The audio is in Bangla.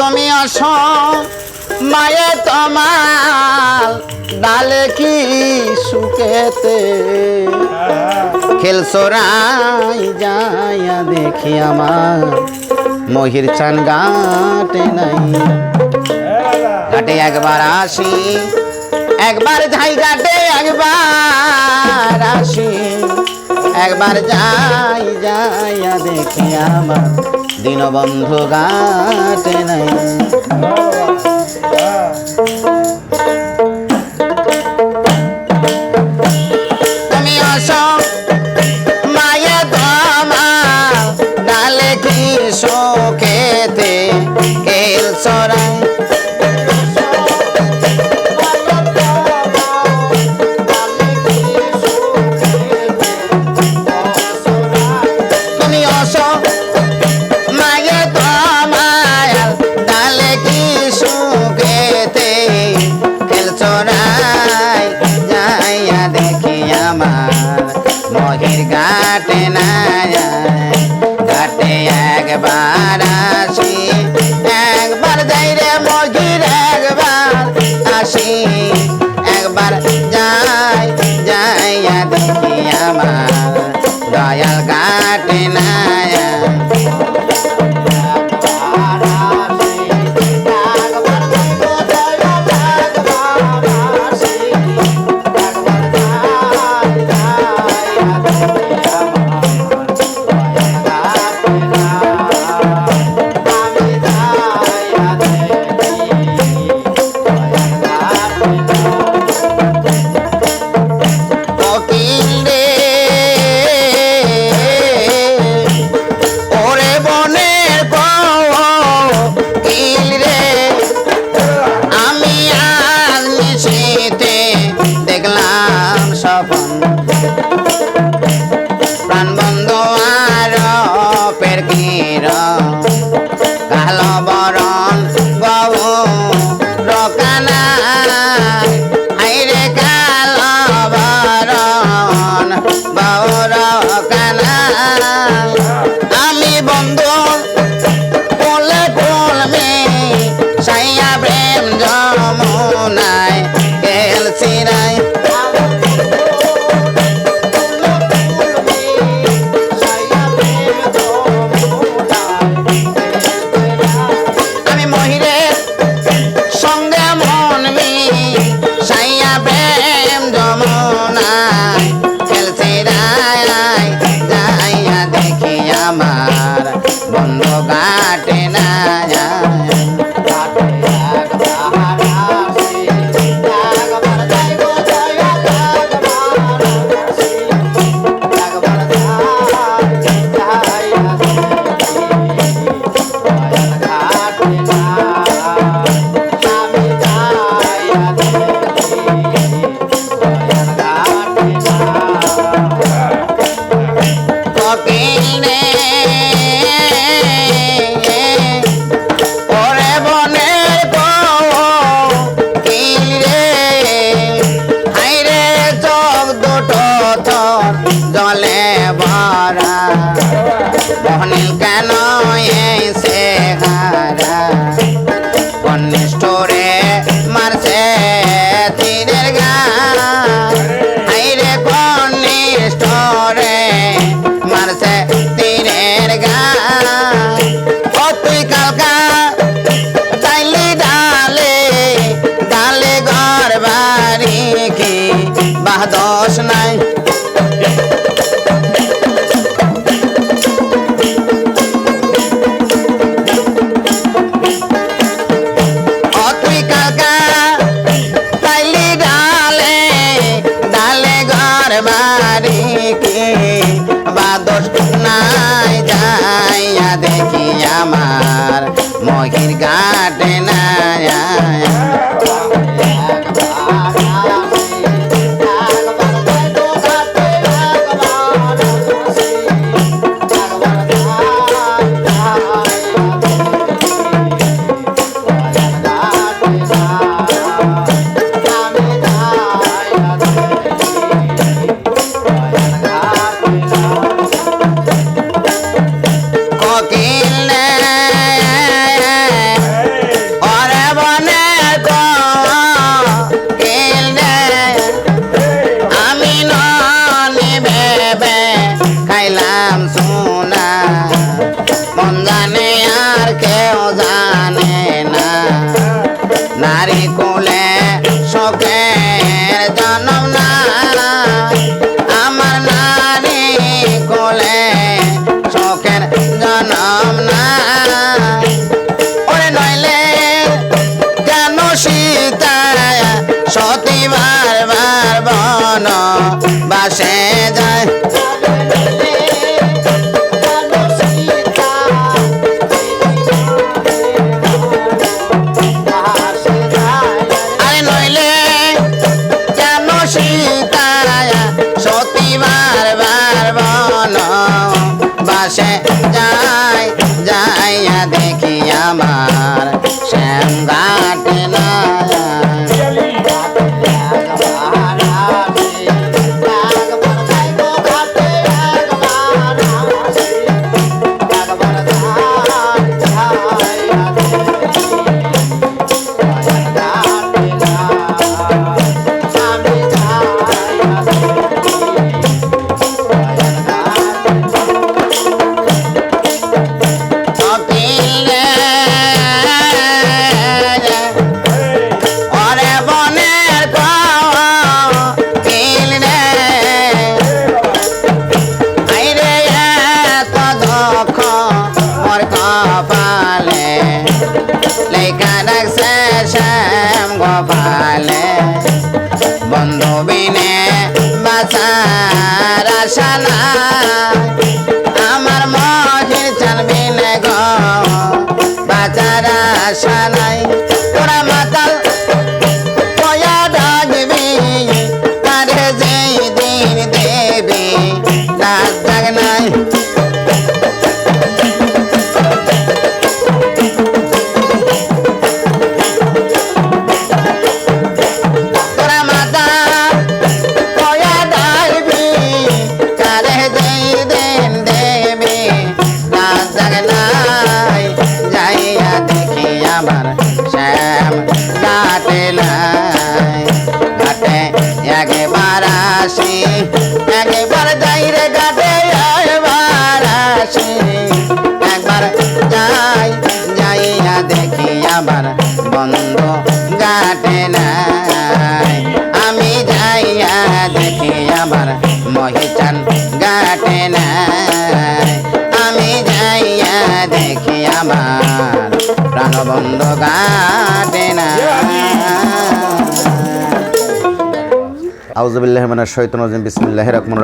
তুমি আসো মায়ে তোমার ডালে কি সুখেতে খেলসরাই যাইয়া দেখি আমার মহির চান ঘাটে নাই ঘাটে একবার আসি একবার যাই ঘাটে একবার আসি একবার যাই যাইয়া দেখি আমার দীনবন্ধু ঘাটে নাই তুমি আসো মায়ে তোমার ডালে কি সুখেতে খেলসরাই মহির ঘাটে না ঘাটে একবার আসি একবার যাই রে মহির একবার আসি একবার যাই যাইয়া দেখি আমার দয়াল ঘাটে না প্রাণ বন্ধু আর পের কালো বরণ বাবু রকানা আইরে কালো বরণ বাবু রকানা আমি বন্ধু কোলে কোলমে সাইয়া প্রেম যমুনায় খেলছি নাই আমার বন্ধু ঘাটে না জলে ভরা বহনীল কেন এসে হারা কনিষ্ঠরে মারছে তীরের গান আইরে কনিষ্ঠরে মারছে তীরের গান ও তুই কালকা ডাইলি ডালে ডালে ঘর বাড়ি কি বাহদোষ নাই নাই যাইয়া দেখি আমার মহির ঘাটে না পাশে যাই যাইয়া দেখি আমার শ্যাম ঘাটে না গোপালে বন্ধু বিনে বাঁচার আশা নাই আমার মহির চান বিনে গো বাঁচার আশা নাই তোরা মাতাল পয়া ডাকবি তারে যেই দিন দেবি ডাক ডাক নাই আমার শ্যাম ঘাটে নাই ঘাটে একবার আসি একবার যাই রে ঘাটে একবার আসি একবার যাই যাইয়া দেখি আমার বন্ধু ঘাটে নাই আমি যাইয়া দেখি আমার মহিচান ঘাটে নাই আমি যাইয়া দেখি আমার প্রাণবন্ধু ঘাটে না আউযু বিল্লাহি মিনাশ শাইতানির রাজিম বিসমিল্লাহির রহমানির